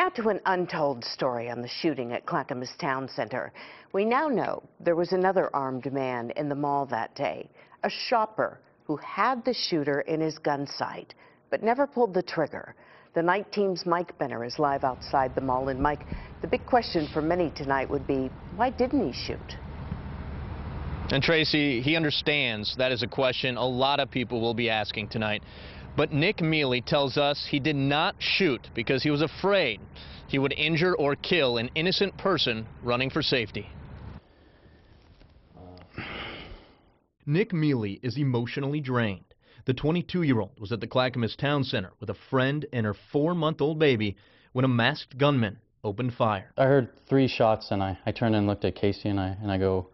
Now to an untold story on the shooting at Clackamas Town Center. We now know there was another armed man in the mall that day, a shopper who had the shooter in his gun sight, but never pulled the trigger. The night team's Mike Benner is live outside the mall. And Mike, the big question for many tonight would be, why didn't he shoot? And Tracy, he understands that is a question a lot of people will be asking tonight. But Nick Mealy tells us he did not shoot because he was afraid he would injure or kill an innocent person running for safety. Nick Mealy is emotionally drained. The 22-year-old was at the Clackamas Town Center with a friend and her 4-month-old baby when a masked gunman opened fire. I heard 3 shots and I turned and looked at Casey and I go,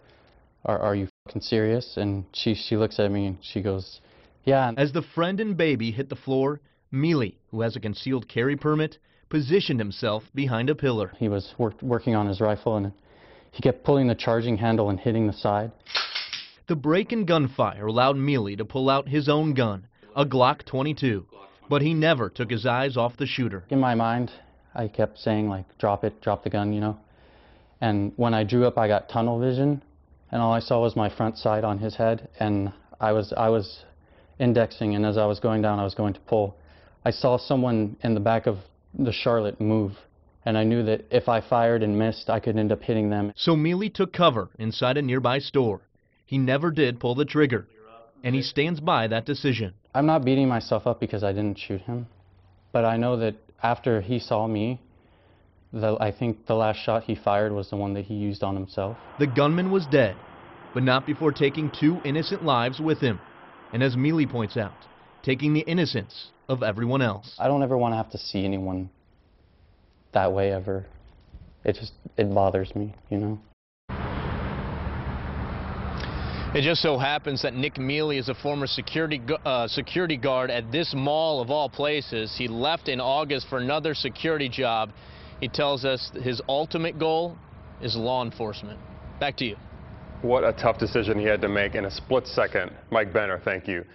are you fucking serious? And she looks at me and she goes, yeah. As the friend and baby hit the floor, Mealy, who has a concealed carry permit, positioned himself behind a pillar. He was working on his rifle and he kept pulling the charging handle and hitting the side. The break in gunfire allowed Mealy to pull out his own gun, a Glock 22, but he never took his eyes off the shooter. In my mind, I kept saying, like, drop it, drop the gun, you know. And when I drew up, I got tunnel vision, and all I saw was my front sight on his head, and I was indexing, and as I was going down, I was going to pull. I saw someone in the back of the Charlotte move, and I knew that if I fired and missed, I could end up hitting them. So Mealy took cover inside a nearby store. He never did pull the trigger, and he stands by that decision. I'm not beating myself up because I didn't shoot him, but I know that after he saw me, I think the last shot he fired was the one that he used on himself. The gunman was dead, but not before taking 2 innocent lives with him, and as Mealy points out, taking the innocence of everyone else. I don't ever want to have to see anyone that way ever. It bothers me, you know. It just so happens that Nick Mealy is a former security guard at this mall of all places. He left in August for another security job. He tells us his ultimate goal is law enforcement. Back to you. What a tough decision he had to make in a split second. Mike Benner, thank you.